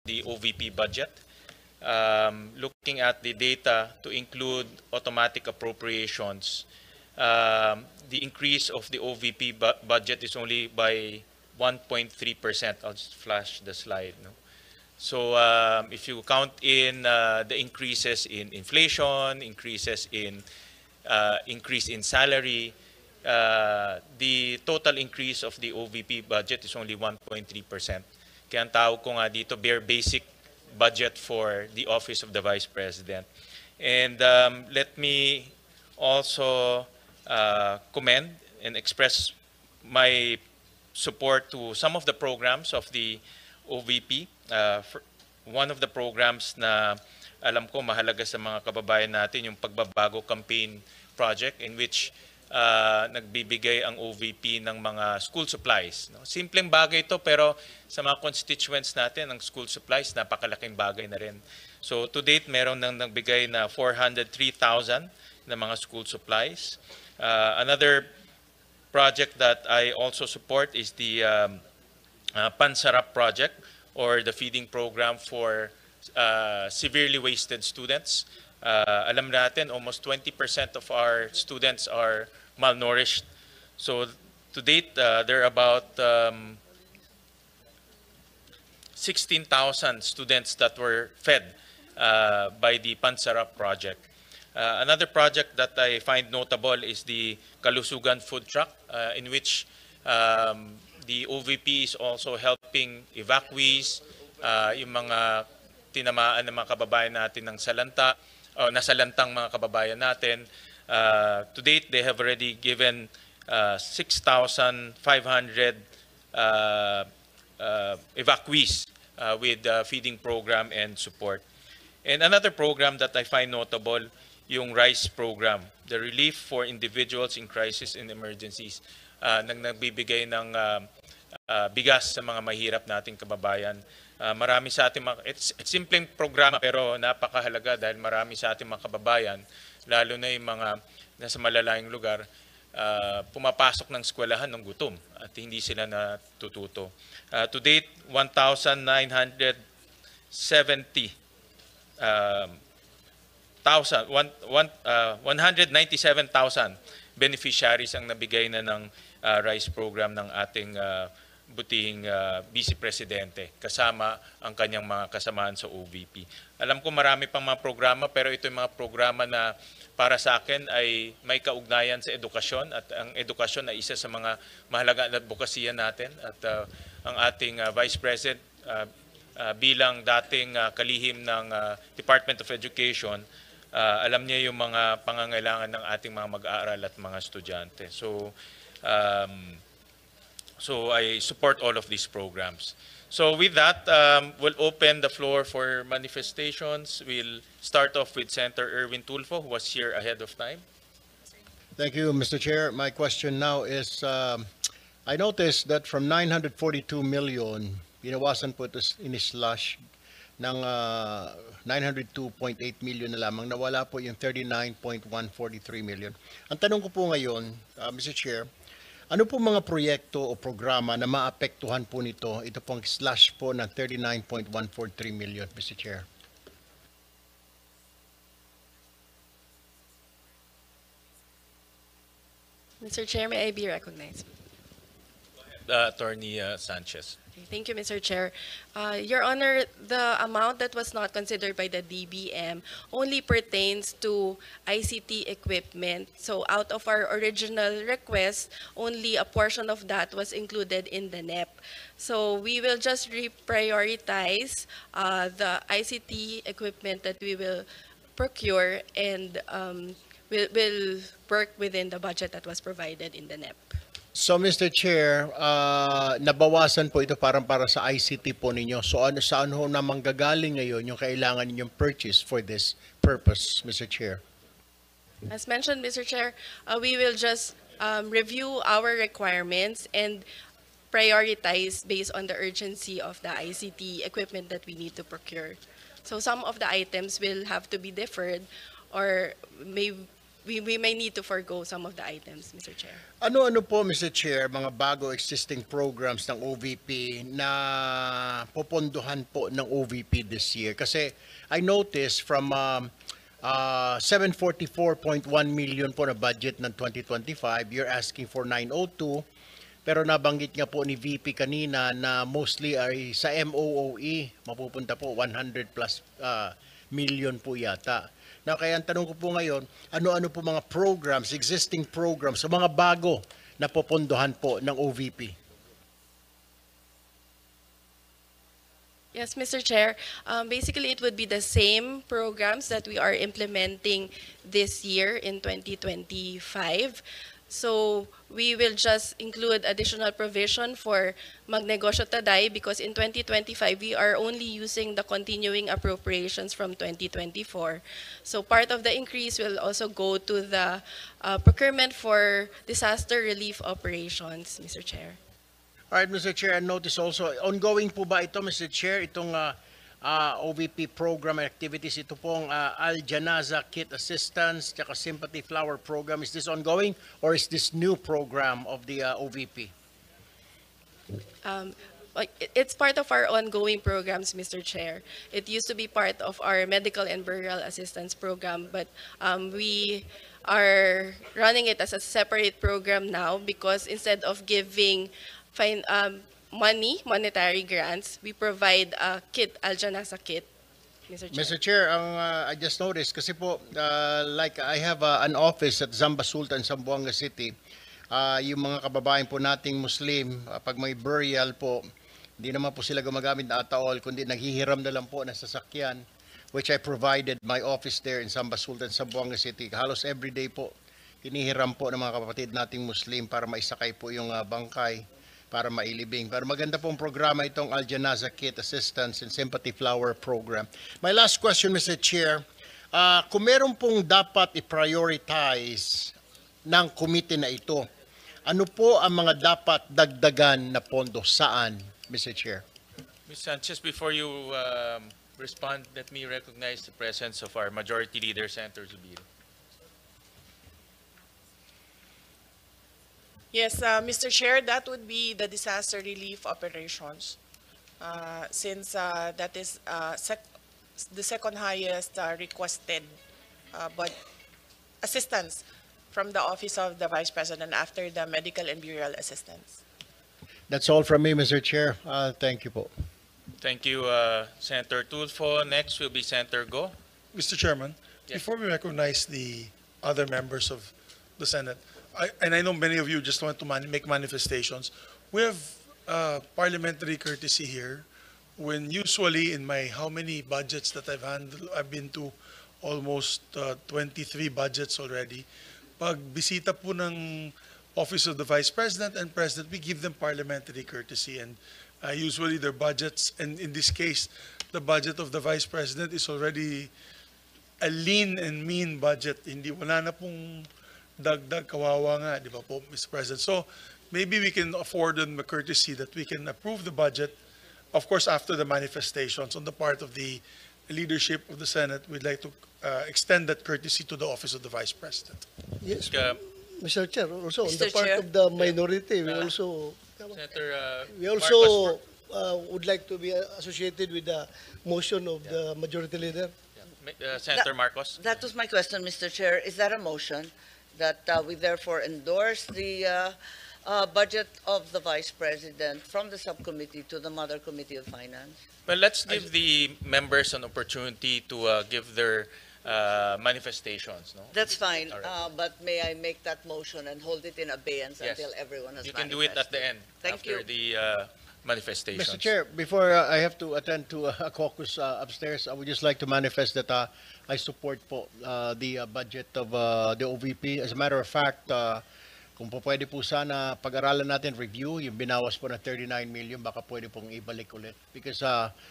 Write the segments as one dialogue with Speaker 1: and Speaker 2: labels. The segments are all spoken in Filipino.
Speaker 1: the OVP budget. Looking at the data to include automatic appropriations, the increase of the OVP budget is only by 1.3%. I'll just flash the slide. No? So if you count in the increases in inflation, increase in salary, the total increase of the OVP budget is only 1.3%. Kaya ang tawag ko nga dito, bare basic budget for the Office of the Vice President. And let me also commend and express my support to some of the programs of the OVP. One of the programs na alam ko mahalaga sa mga kababayan natin, yung Pagbabago Campaign Project, in which nagbibigay ang OVP ng mga school supplies. No? Simpleng bagay ito, pero sa mga constituents natin, ang school supplies, napakalaking bagay na rin. So to date, meron nang nagbigay na 403,000 na mga school supplies. Another project that I also support is the Pansarap project, or the feeding program for severely wasted students. Alam natin, almost 20% of our students are malnourished. So to date, there are about 16,000 students that were fed by the Pansarap project. Another project that I find notable is the Kalusugan Food Truck, in which the OVP is also helping evacuees, yung mga tinamaan ng mga kababayan natin ng salanta, nasalantang mga kababayan natin. To date, they have already given 6,500 evacuees with feeding program and support. And another program that I find notable, yung RICE program, the Relief for Individuals in Crisis and Emergencies, nagbibigay ng bigas sa mga mahirap nating kababayan. Marami sa ating mga, it's simpleng programa pero napakahalaga dahil marami sa ating mga kababayan, lalo na yung mga nasa malalayong lugar, pumapasok ng eskwelahan ng gutom at hindi sila natututo. To date, 197,000 beneficiaries ang nabigay na ng RICE program ng ating butihing Vice Presidente kasama ang kanyang mga kasamahan sa OVP. Alam ko marami pang mga programa, pero ito yung mga programa na para sa akin ay may kaugnayan sa edukasyon, at ang edukasyon ay isa sa mga mahalaga na advokasya natin, at ang ating Vice President bilang dating kalihim ng Department of Education, alam niya yung mga pangangailangan ng ating mga mag-aaral at mga estudyante. So I support all of these programs. So with that, we'll open the floor for manifestations. We'll start off with Senator Erwin Tulfo, who was here ahead of time.
Speaker 2: Thank you, Mr. Chair. My question now is, I noticed that from 942 million, binawasan po ito in-slash ng 902.8 million na lamang, nawala po yung 39.143 million. Ang tanong ko po ngayon, Mr. Chair, ano po mga proyekto o programa na maapektuhan po nito, ito pong slash po ng 39.143 million, Mr. Chair?
Speaker 3: Mr. Chair, may I be recognized?
Speaker 1: Attorney Sanchez.
Speaker 3: Thank you, Mr. Chair. Your Honor, the amount that was not considered by the DBM only pertains to ICT equipment. So out of our original request, only a portion of that was included in the NEP. So we will just reprioritize the ICT equipment that we will procure, and we'll work within the budget that was provided in the NEP.
Speaker 2: So, Mr. Chair, nabawasan po ito para sa ICT po ninyo. So, saan ho na manggagaling ngayon yung kailangan ninyong purchase for this purpose, Mr. Chair?
Speaker 3: As mentioned, Mr. Chair, we will just review our requirements and prioritize based on the urgency of the ICT equipment that we need to procure. So some of the items will have to be deferred or may we may need to forgo some of the items, Mr. Chair.
Speaker 2: Ano-ano po, Mr. Chair, mga bago existing programs ng OVP na popondohan po ng OVP this year? Kasi I noticed from 744.1 million po na budget ng 2025, you're asking for 902. Pero nabanggit nga po ni VP kanina na mostly ay sa MOOE, mapupunta po 100 plus million po yata. Na kaya ang tanong ko po ngayon, ano-ano po mga programs, existing programs, o mga bago na popondohan po ng OVP?
Speaker 3: Yes, Mr. Chair. Basically, it would be the same programs that we are implementing this year in 2025. So we will just include additional provision for Magnegosyo Taday because in 2025, we are only using the continuing appropriations from 2024. So part of the increase will also go to the procurement for disaster relief operations, Mr. Chair.
Speaker 2: All right, Mr. Chair, I notice also, ongoing po ba ito, Mr. Chair, itong OVP program and activities, ito pong Al-Janaza Kit Assistance, tsaka Sympathy Flower Program, is this ongoing or is this new program of the OVP?
Speaker 3: It's part of our ongoing programs, Mr. Chair. It used to be part of our medical and burial assistance program, but we are running it as a separate program now because instead of giving monetary grants, we provide a kit, Al-Janaza kit, Mr. Chair.
Speaker 2: Mr. Chair, I just noticed, kasi po, like I have an office at Zamba Sultan, Zamboanga City. Yung mga kababayan po nating Muslim, pag may burial po, hindi naman po sila gumagamit na ataol, kundi naghihiram na lang po ng sasakyan, which I provided my office there in Zamba Sultan, Zamboanga City. Halos everyday po, hinihiram po ng mga kapatid nating Muslim para maisakay po yung bangkay, para mailibing. Pero maganda pong programa itong Al-Janaza Kit Assistance and Sympathy Flower Program. My last question, Mr. Chair, kung meron pong dapat i-prioritize ng committee na ito, ano po ang mga dapat dagdagan na pondo? Saan, Mr. Chair?
Speaker 1: Ms. Sanchez, before you respond, let me recognize the presence of our Majority Leader, Senator Zubiri.
Speaker 4: Yes, Mr. Chair, that would be the disaster relief operations, since that is the second highest requested but assistance from the Office of the Vice President after the medical and burial assistance.
Speaker 2: That's all from me, Mr. Chair. Thank you po.
Speaker 1: Thank you, Senator Tulfo. Next will be Senator Go.
Speaker 5: Mr. Chairman,
Speaker 1: Yes.
Speaker 5: before we recognize the other members of the Senate, I know many of you just want to make manifestations. We have parliamentary courtesy here when usually in my how many budgets that I've handled, I've been to almost 23 budgets already. Pag bisita po ng Office of the Vice President and President, we give them parliamentary courtesy, and usually their budgets, and in this case, the budget of the Vice President is already a lean and mean budget. Hindi, wala na pong dagdag, kawawa nga, di ba po, Mr. President? So maybe we can afford them a courtesy that we can approve the budget, of course, after the manifestations on the part of the leadership of the Senate. We'd like to extend that courtesy to the Office of the Vice President.
Speaker 6: Yes,
Speaker 1: Uh,
Speaker 6: Mr. Chair, also on the
Speaker 4: Mr.
Speaker 6: part
Speaker 4: Chair.
Speaker 6: of the minority, we also
Speaker 1: Senator
Speaker 6: would like to be associated with the motion of the majority leader.
Speaker 1: Senator Marcos.
Speaker 7: That was my question, Mr. Chair. Is that a motion that we therefore endorse the budget of the Vice President from the subcommittee to the Mother Committee of Finance?
Speaker 1: Well, let's give the members an opportunity to give their manifestations. No?
Speaker 7: That's fine,
Speaker 1: All right.
Speaker 7: but may I make that motion and hold it in abeyance
Speaker 1: Yes.
Speaker 7: until everyone has
Speaker 1: You can do it at the end
Speaker 7: Thank
Speaker 1: after
Speaker 7: you.
Speaker 1: the manifestations.
Speaker 2: Mr. Chair, before I have to attend to a caucus upstairs, I would just like to manifest that I support po the budget of the OVP. As a matter of fact, kung po pwede po sana pag-aralan natin, review, yung binawas po na 39 million, baka pwede pong ibalik ulit. Because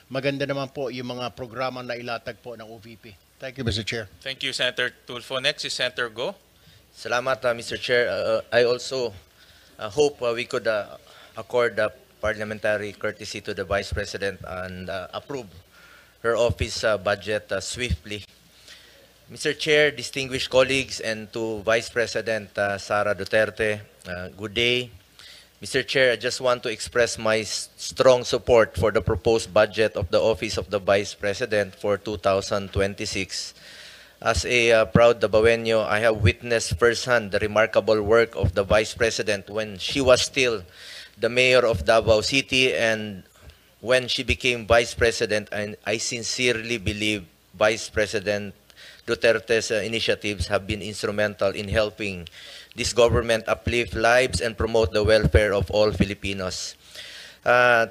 Speaker 2: maganda naman po yung mga programa na ilatag po ng OVP. Thank you, Mr. Chair.
Speaker 1: Thank you, Senator Tulfo. Next is Senator Go.
Speaker 8: Salamat, Mr. Chair. I also hope we could accord parliamentary courtesy to the Vice President and approve her office budget swiftly. Mr. Chair, distinguished colleagues, and to Vice President Sara Duterte, good day. Mr. Chair, I just want to express my strong support for the proposed budget of the Office of the Vice President for 2026. As a proud Dabawenyo, I have witnessed firsthand the remarkable work of the Vice President when she was still the mayor of Davao City, and when she became Vice President, and I sincerely believe Vice President Duterte's initiatives have been instrumental in helping this government uplift lives and promote the welfare of all Filipinos.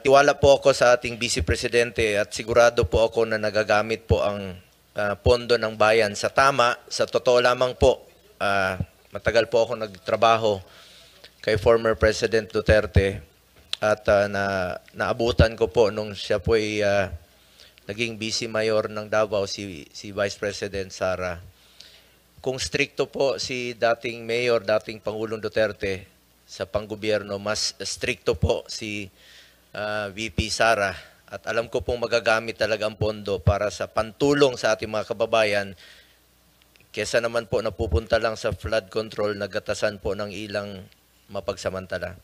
Speaker 8: Tiwala po ako sa ating Vice Presidente at sigurado po ako na nagagamit po ang pondo ng bayan sa tama. Sa totoo lamang po, matagal po ako nagtrabaho kay former President Duterte at naabutan ko po nung siya po ay naging Vice Mayor ng Davao, si Vice President Sara. Kung stricto po si dating Mayor, dating Pangulong Duterte sa panggobyerno, mas stricto po si VP Sara. At alam ko pong magagamit talaga ang pondo para sa pantulong sa ating mga kababayan, kesa naman po napupunta lang sa flood control, nagatasan po ng ilang mapagsamantala.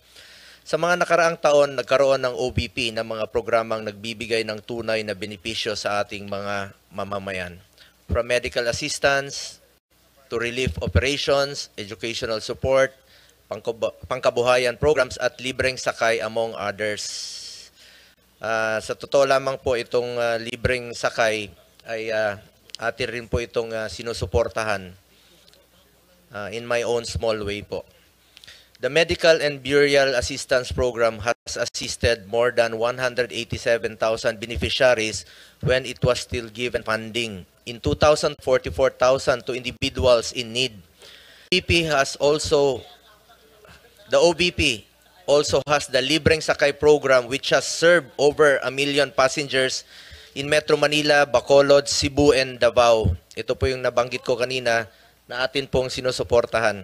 Speaker 8: Sa mga nakaraang taon, nagkaroon ng OBP na mga programang nagbibigay ng tunay na benepisyo sa ating mga mamamayan. From medical assistance to relief operations, educational support, pangkabuhayan programs at libreng sakay among others. Sa totoo lamang po itong libreng sakay ay atin rin po itong sinusuportahan in my own small way po. The Medical and Burial Assistance Program has assisted more than 187,000 beneficiaries when it was still given funding. In 2000, 44,000 to individuals in need. The OBP also has the Libreng Sakay program, which has served over 1 million passengers in Metro Manila, Bacolod, Cebu, and Davao. Ito po yung nabanggit ko kanina na atin pong sinusuportahan.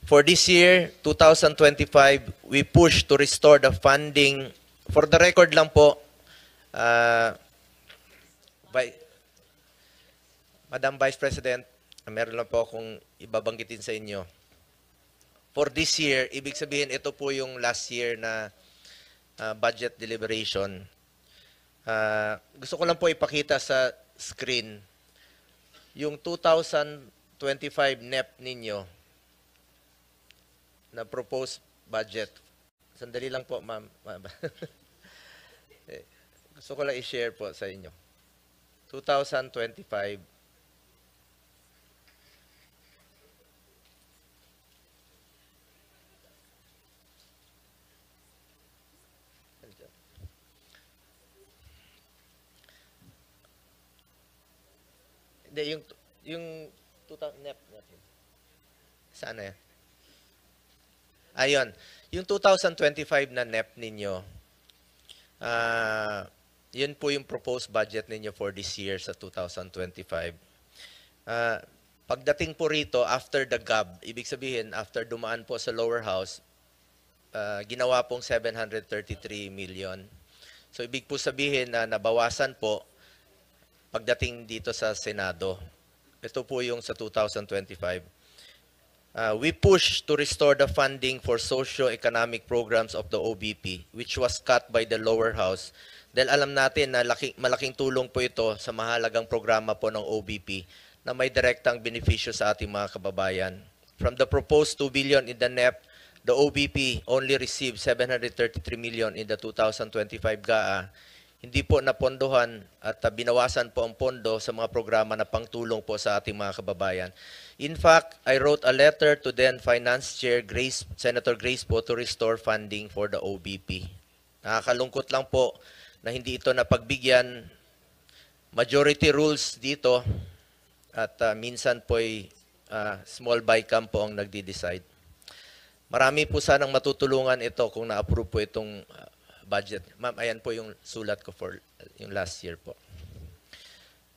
Speaker 8: For this year, 2025, we push to restore the funding. For the record lang po, Madam Vice President, meron lang po akong ibabanggitin sa inyo. For this year, ibig sabihin ito po yung last year na budget deliberation. Gusto ko lang po ipakita sa screen yung 2025 NEP ninyo na proposed budget. Sandali lang po, ma'am. Gusto ko lang i-share po sa inyo. 2025. Hindi, yung 2000 NEP natin. Saan na yan? Ayun, yung 2025 na NEP ninyo, yun po yung proposed budget ninyo for this year sa 2025. Pagdating po rito, after the GAB, ibig sabihin, after dumaan po sa lower house, ginawa pong 733 million. So ibig po sabihin na nabawasan po pagdating dito sa Senado. Ito po yung sa 2025. We push to restore the funding for socio-economic programs of the OBP, which was cut by the lower house. Dahil alam natin na malaking tulong po ito sa mahalagang programa po ng OBP na may direktang benepisyo sa ating mga kababayan. From the proposed 2 billion in the NEP, the OBP only received 733 million in the 2025 GAA. Hindi po napondohan at binawasan po ang pondo sa mga programa na pangtulong po sa ating mga kababayan. In fact, I wrote a letter to then Finance Chair Senator Grace po to restore funding for the OBP. Nakakalungkot lang po na hindi ito napagbigyan. Majority rules dito at minsan po ay small bycam po ang nagdi-decide. Marami po sanang matutulungan ito kung na-approve po itong budget. Ma'am, ayan po yung sulat ko for yung last year po.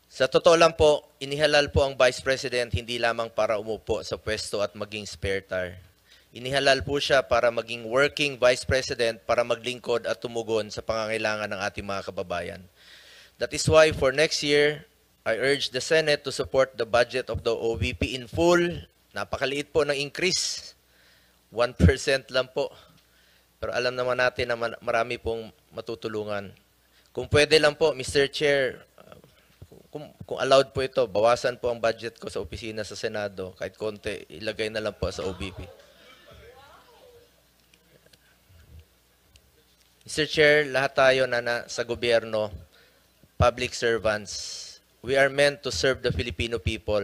Speaker 8: Sa totoo lang po, inihalal po ang Vice President hindi lamang para umupo sa pwesto at maging spare tire. Inihalal po siya para maging working Vice President para maglingkod at tumugon sa pangangailangan ng ating mga kababayan. That is why for next year, I urge the Senate to support the budget of the OVP in full. Napakaliit po ng increase. 1% lang po. Pero alam naman natin na marami pong matutulungan. Kung pwede lang po, Mr. Chair, kung allowed po ito, bawasan po ang budget ko sa opisina sa Senado. Kahit konti, ilagay na lang po sa OVP. Mr. Chair, lahat tayo na sa gobyerno, public servants, we are meant to serve the Filipino people.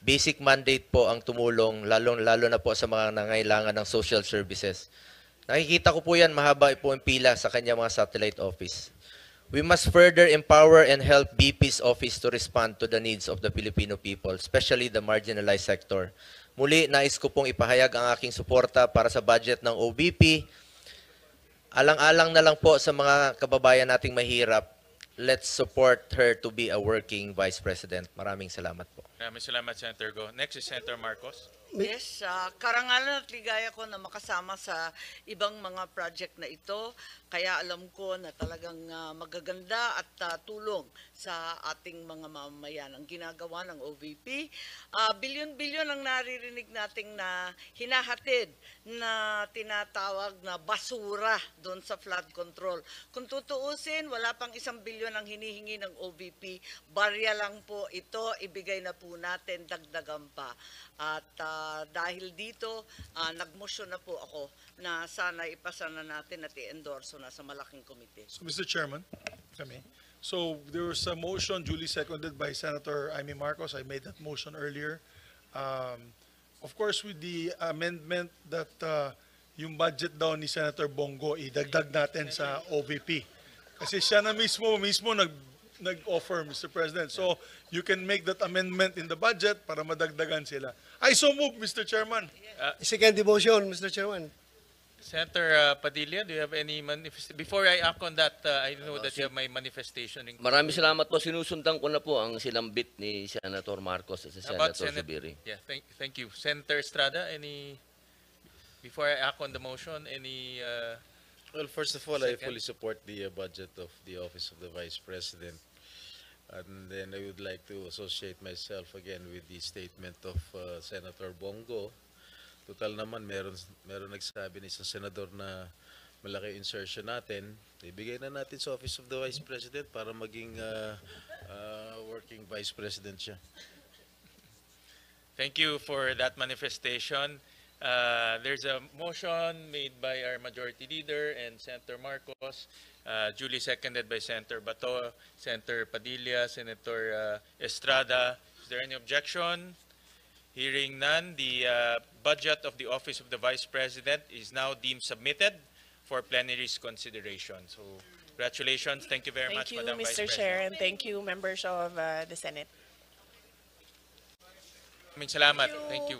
Speaker 8: Basic mandate po ang tumulong, lalo na po sa mga nangailangan ng social services. Nakikita ko po yan, mahaba po ang pila sa kanya mga satellite office. We must further empower and help BP's office to respond to the needs of the Filipino people, especially the marginalized sector. Muli, nais ko pong ipahayag ang aking suporta para sa budget ng OVP. Alang-alang na lang po sa mga kababayan nating mahirap. Let's support her to be a working Vice President. Maraming salamat po.
Speaker 1: Maraming salamat, Senator Go. Next is Senator Marcos.
Speaker 7: Yes, karangalan at ligaya ko na makasama sa ibang mga project na ito. Kaya alam ko na talagang magaganda at tulong sa ating mga mamamayan ang ginagawa ng OVP. Bilyon-bilyon ang naririnig nating na hinahatid na tinatawag na basura doon sa flood control. Kung tutuusin, wala pang 1 bilyon ang hinihingi ng OVP. Barya lang po ito, ibigay na po natin, dagdagan pa. At dahil dito, nagmotion na po ako na sana ipasa na natin at i-endorso na sa malaking komite.
Speaker 5: So, Mr. Chairman, kami. So, there was a motion duly seconded by Senator Amy Marcos. I made that motion earlier. Of course, with the amendment that yung budget daw ni Senator Bongo, idagdag natin sa OVP. Kasi siya na mismo nag-offer, Mr. President. So, you can make that amendment in the budget para madagdagan sila. I so move, Mr. Chairman.
Speaker 6: Second the motion, Mr. Chairman.
Speaker 1: Senator Padilla, do you have any manifestation? Before I act on that, I know that you have my manifestation.
Speaker 9: Maraming salamat po. Sinusundan ko na po ang silambit ni Senator Marcos at si
Speaker 1: About
Speaker 9: Senator Zubiri.
Speaker 1: Yeah, thank you. Senator Estrada, before I act on the motion,
Speaker 10: Well, first of all, I
Speaker 1: Second.
Speaker 10: fully support the budget of the Office of the Vice President. And then I would like to associate myself again with the statement of Senator Bongo. Total naman, meron nagsabi ni isang senador na malaki insertion natin. Ibigay na natin sa Office of the Vice President para maging working Vice President siya.
Speaker 1: thank you for that manifestation. There's a motion made by our Majority Leader and Senator Marcos, duly seconded by Senator Bato, Senator Padilla, Senator Estrada. Is there any objection? Hearing none, the budget of the Office of the Vice President is now deemed submitted for plenary's consideration. So, congratulations. Thank you very much,
Speaker 4: Thank you,
Speaker 1: Madam Vice
Speaker 4: Mr.
Speaker 1: President.
Speaker 4: Chair, and thank you, members of the Senate.
Speaker 1: Maraming salamat. Thank you.